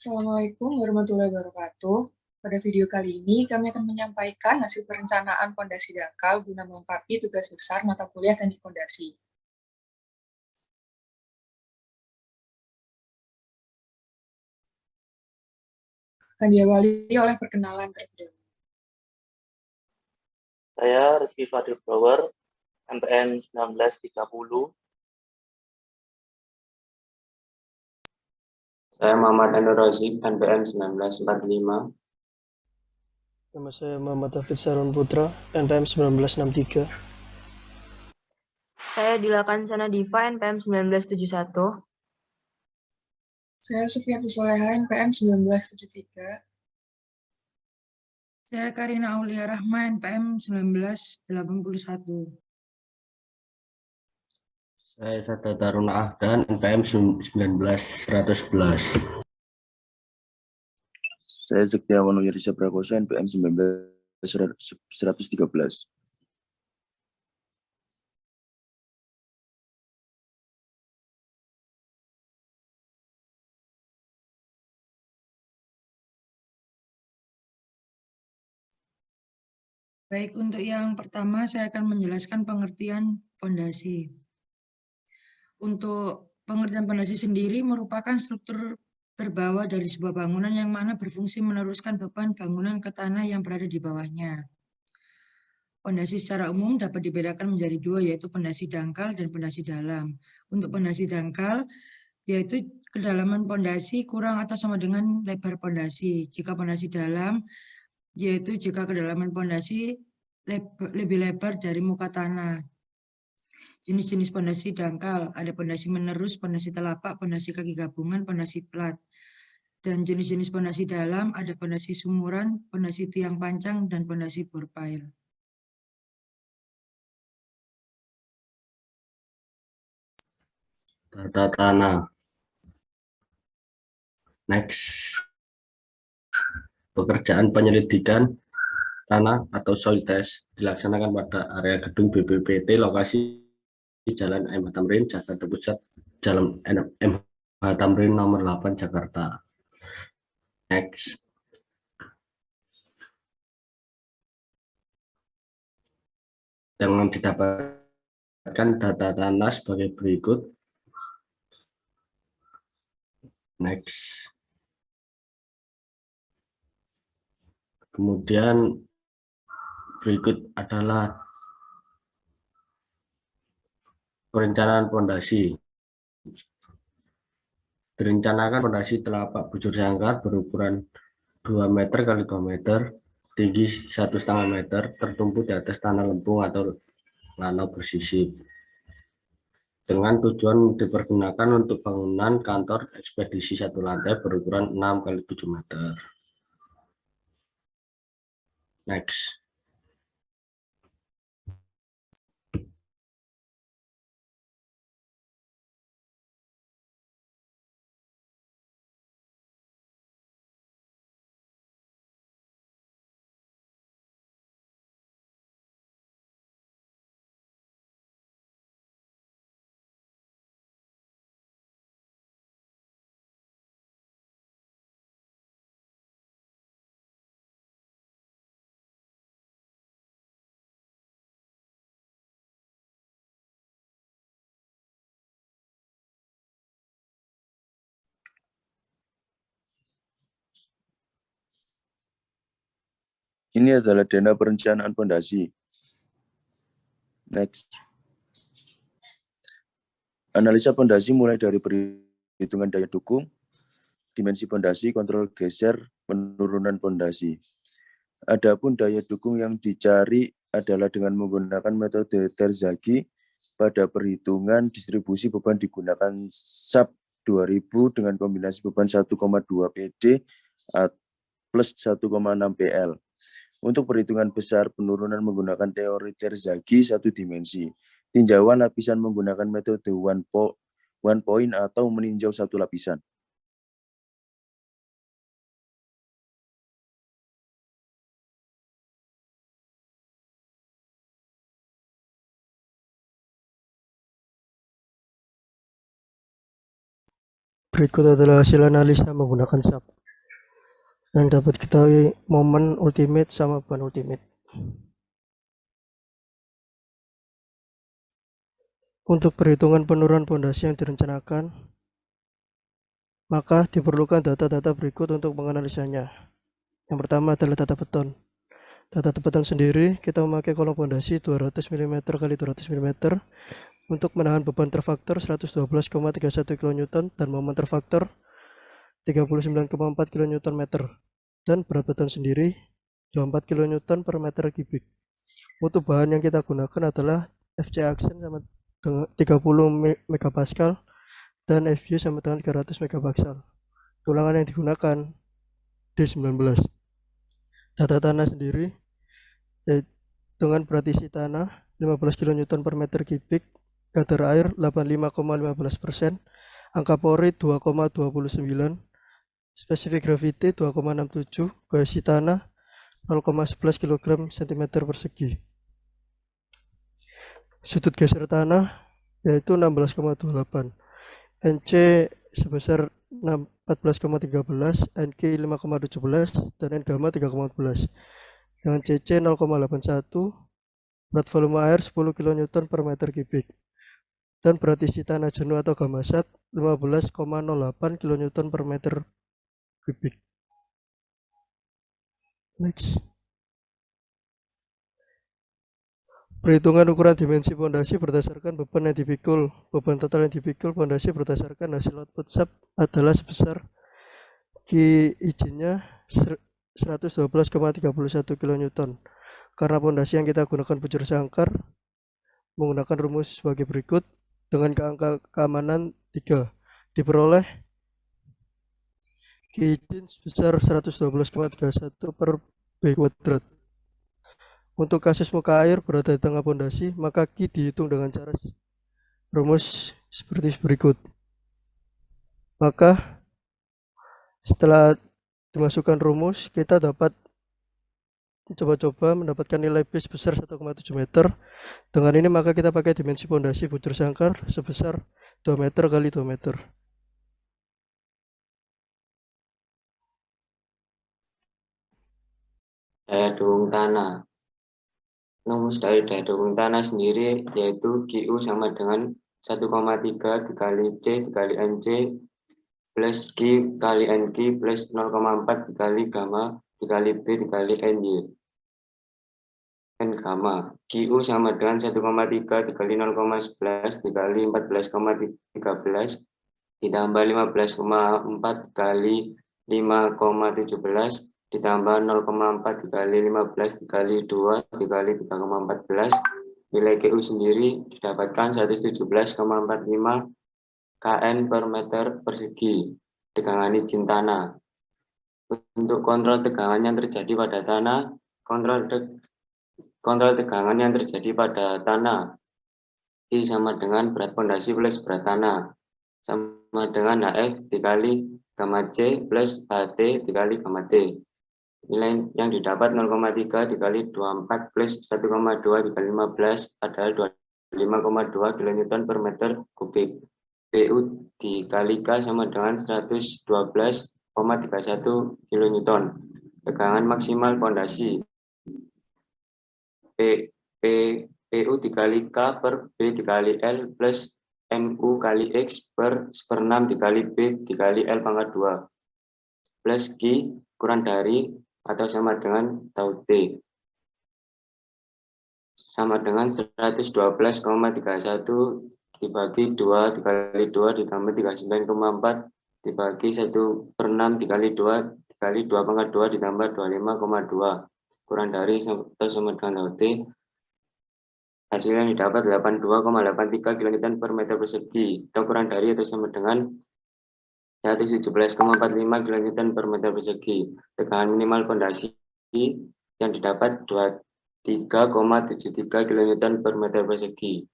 Assalamualaikum warahmatullahi wabarakatuh. Pada video kali ini, kami akan menyampaikan hasil perencanaan pondasi dangkal guna melengkapi tugas besar mata kuliah teknik pondasi. Akan diawali oleh perkenalan terlebih dahulu. Saya Rizky Fadil Blower, MPN 1930. Saya Muhammad Anur Rozib, NPM 1945. Nama saya Muhammad Hafid Sarun Putra, NPM 1963. Saya Dila Kansana Diva, NPM 1971. Saya Sufiati Soleha, NPM 1973. Saya Karina Aulia Rahma, NPM 1981. Saya Sada Taruna Ahdan, NPM 19111. Saya Sektiawan Wirisa Prakoso, NPM 19113. Baik, untuk yang pertama saya akan menjelaskan pengertian pondasi. Untuk pengertian pondasi sendiri merupakan struktur terbawah dari sebuah bangunan yang mana berfungsi meneruskan beban bangunan ke tanah yang berada di bawahnya. Pondasi secara umum dapat dibedakan menjadi dua, yaitu pondasi dangkal dan pondasi dalam. Untuk pondasi dangkal, yaitu kedalaman pondasi kurang atau sama dengan lebar pondasi. Jika pondasi dalam, yaitu jika kedalaman pondasi lebih lebar dari muka tanah. Jenis-jenis pondasi dangkal, ada pondasi menerus, pondasi telapak, pondasi kaki gabungan, pondasi plat. Dan jenis-jenis pondasi dalam, ada pondasi sumuran, pondasi tiang pancang, dan pondasi bor pile. Tata tanah. Next. Pekerjaan penyelidikan tanah atau soil test dilaksanakan pada area gedung BPPT lokasi Jalan MH Tamrin, Jakarta Pusat, Jalan MH Tamrin nomor 8, Jakarta. Next. Dengan didapatkan data tanah sebagai berikut. Next. Kemudian berikut adalah perencanaan pondasi. Direncanakan pondasi telapak bujur jangkar berukuran 2 meter x 2 meter, tinggi 1,5 meter, tertumpu di atas tanah lempung atau lanau bersisip. Dengan tujuan dipergunakan untuk bangunan kantor ekspedisi satu lantai berukuran 6 x 7 meter. Next. Ini adalah dana perencanaan pondasi. Next. Analisa pondasi mulai dari perhitungan daya dukung, dimensi pondasi, kontrol geser, penurunan pondasi. Adapun daya dukung yang dicari adalah dengan menggunakan metode Terzaghi. Pada perhitungan distribusi beban digunakan SAP 2000 dengan kombinasi beban 1,2 PD plus 1,6 PL. Untuk perhitungan besar penurunan menggunakan teori Terzaghi satu dimensi. Tinjauan lapisan menggunakan metode one point atau meninjau satu lapisan. Berikut adalah hasil analisa menggunakan SAP yang dapat diketahui momen ultimate sama beban ultimate. Untuk perhitungan penurunan pondasi yang direncanakan, maka diperlukan data-data berikut untuk menganalisanya. Yang pertama adalah data beton. Data beton sendiri, kita memakai kolom pondasi 200 mm x 200 mm untuk menahan beban terfaktor 112,31 kN dan momen terfaktor 39,4 kN meter. Dan berat beton sendiri 24 kN per meter kubik. Untuk bahan yang kita gunakan adalah FC Action sama dengan 30 MPa dan FU sama dengan 300 MPa. Tulangan yang digunakan D19. Data tanah sendiri dengan berat isi tanah 15 kN per meter kubik, kadar air 85,15%, angka pori 2,29, spesifik gravity 2,67, kohesi tanah 0,11 kg cm persegi. Sudut geser tanah yaitu 16,28, NC sebesar 14,13, NK 5,17, dan N gamma 3,14. Dengan CC 0,81, berat volume air 10 kN per meter kubik, dan berat isi tanah jenuh atau gamasat 15,08 kN per meter kubik. Next. Perhitungan ukuran dimensi pondasi berdasarkan beban yang dipikul. Beban total yang dipikul pondasi berdasarkan hasil output SAP adalah sebesar Q izinnya 112,31 kN. Karena pondasi yang kita gunakan bujur sangkar menggunakan rumus sebagai berikut dengan angka keamanan 3 diperoleh Q izin sebesar 112,31 per B kuadrat. Untuk kasus muka air berada di tengah pondasi, maka Q dihitung dengan cara rumus seperti berikut. Maka setelah dimasukkan rumus, kita dapat coba-coba mendapatkan nilai B sebesar 1,7 meter. Dengan ini maka kita pakai dimensi pondasi bujur sangkar sebesar 2 meter kali 2 meter. Daya dukung tanah. Rumus dari daya dukung tanah sendiri yaitu QU sama dengan 1,3 dikali C dikali NC plus Q kali NQ plus 0,4 dikali gamma dikali B dikali NY. N gamma. QU sama dengan 1,3 dikali 0,11 dikali 14,13 ditambah 15,4 dikali 5,17 ditambah 0,4 dikali 15 dikali 2 dikali 3,14. Nilai QU sendiri didapatkan 117,45 kN per meter persegi. Tegangan izin tanah. Untuk kontrol tegangan yang terjadi pada tanah, kontrol tegangan yang terjadi pada tanah I sama dengan berat pondasi plus berat tanah sama dengan HF dikali gamma C plus HT dikali gamma T. Nilai yang didapat 0,3 dikali 24 plus 1,2 dikali 15 adalah 25,2 kN per meter kubik. PU dikali K sama dengan 112,31 kN. Tegangan maksimal pondasi. PU dikali K per B dikali L plus MU kali X per 1/6 dikali B dikali L pangkat 2 plus Q kurang dari atau sama dengan tau T sama dengan 112,31 dibagi 2 dikali 2 ditambah 39,4 dibagi 1/6 dikali 2 dikali 2 pangkat 2 ditambah 25,2 kurang dari atau sama dengan tau T. Hasilnya didapat 82,83 kN per meter persegi atau kurang dari atau sama dengan 117,45 kN per meter persegi. Tegangan minimal pondasi yang didapat 23,73 kN per meter persegi.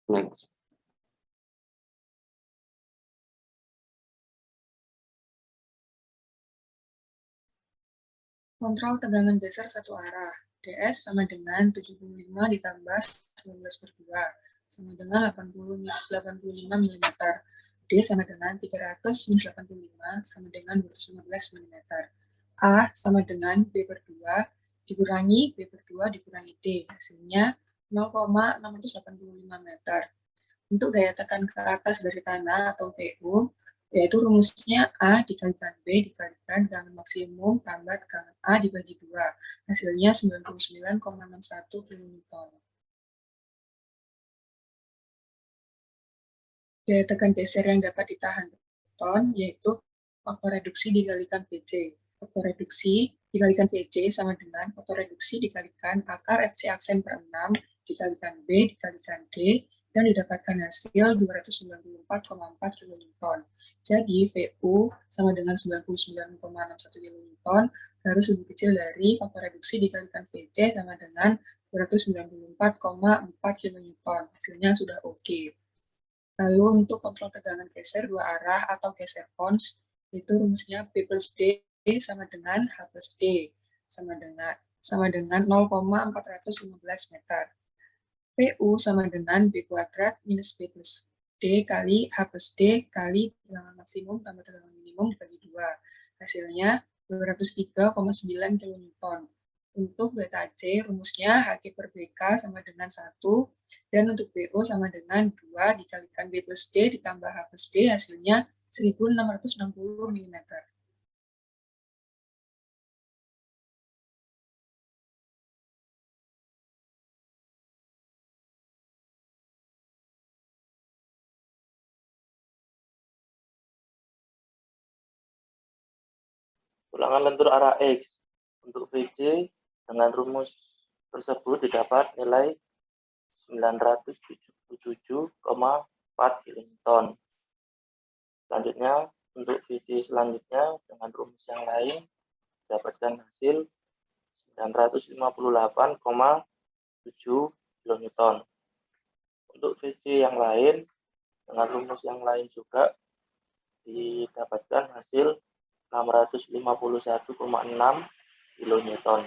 Next. Kontrol tegangan geser satu arah. DS sama dengan 75 ditambah 19/2. sama dengan 85 mm. D sama dengan 300 minus 85 sama dengan 215 mm. A sama dengan B per 2 dikurangi B per 2 dikurangi D. Hasilnya 0,685 meter. Untuk gaya tekan ke atas dari tanah atau VU, yaitu rumusnya A dikalikan B dikalikan tegangan maksimum tambah tegangan A dibagi 2. Hasilnya 99,61 kN. Gaya tekan geser yang dapat ditahan beton yaitu faktor reduksi dikalikan VC. Faktor reduksi dikalikan VC sama dengan faktor reduksi dikalikan akar FC aksen per 6 dikalikan B dikalikan D dan didapatkan hasil 294,4 kN. Jadi VU sama dengan 99,61 kN harus lebih kecil dari faktor reduksi dikalikan VC sama dengan 294,4 kN. Hasilnya sudah oke. Lalu untuk kontrol tegangan geser dua arah atau geser cons, itu rumusnya P plus D sama dengan H plus D sama dengan 0,415 meter. VU sama dengan B kuadrat minus B plus D kali H plus D kali tegangan maksimum tambah tegangan minimum dibagi 2. Hasilnya 203,9 kN. Untuk beta C, rumusnya HG per BK sama dengan 1, dan untuk BO sama dengan 2 dikalikan B plus D ditambah H plus D, hasilnya 1660 mm. Ulangan lentur arah X. Untuk VC dengan rumus tersebut didapat nilai 977,4 kN. Selanjutnya, untuk VC selanjutnya dengan rumus yang lain dapatkan hasil 958,7 kN. Untuk VC yang lain dengan rumus yang lain juga didapatkan hasil 651,6 kN.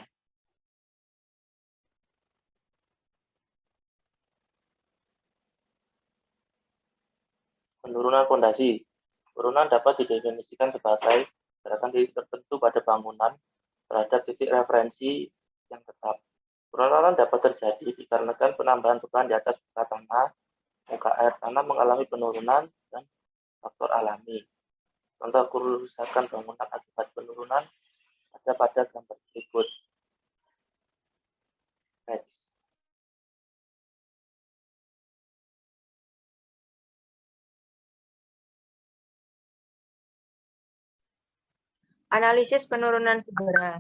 Penurunan fondasi. Penurunan dapat didefinisikan sebagai gerakan titik tertentu pada bangunan terhadap titik referensi yang tetap. Penurunan dapat terjadi dikarenakan penambahan beban di atas muka tanah, muka air tanah mengalami penurunan, dan faktor alami. Contoh kerusakan bangunan akibat penurunan ada pada gambar berikut. Next. Analisis penurunan segera.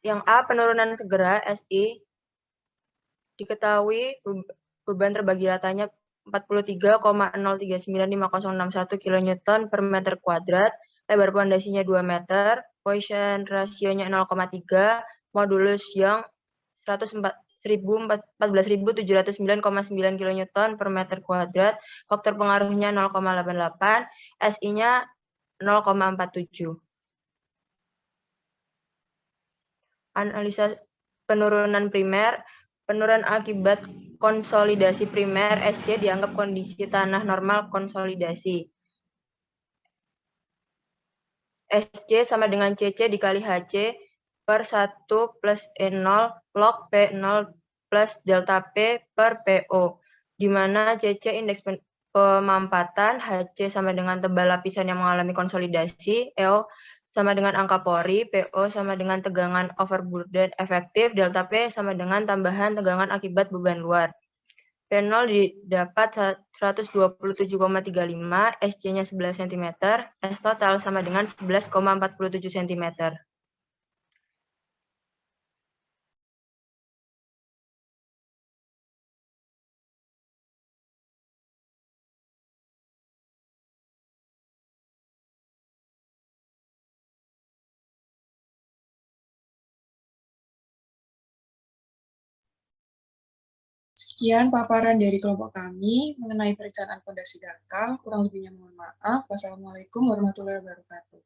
Yang A, penurunan segera SI diketahui beban terbagi ratanya 43,0395061 kN per meter kuadrat, lebar pondasinya 2 meter, Poisson rasionya 0,3, modulus Young 14.709,9 kN per meter kuadrat, faktor pengaruhnya 0,88, SI-nya 0,47. Analisa penurunan primer. Penurunan akibat konsolidasi primer SC dianggap kondisi tanah normal konsolidasi. SC sama dengan CC dikali HC per 1 plus E0 log P0 plus delta P per PO, di mana CC indeks pemampatan, HC sama dengan tebal lapisan yang mengalami konsolidasi, EO sama dengan angka pori, PO sama dengan tegangan overburden efektif, delta P sama dengan tambahan tegangan akibat beban luar. P0 didapat 127,35, SC-nya 11 cm, S total sama dengan 11,47 cm. Sekian paparan dari kelompok kami mengenai perencanaan fondasi dangkal. Kurang lebihnya mohon maaf. Wassalamualaikum warahmatullahi wabarakatuh.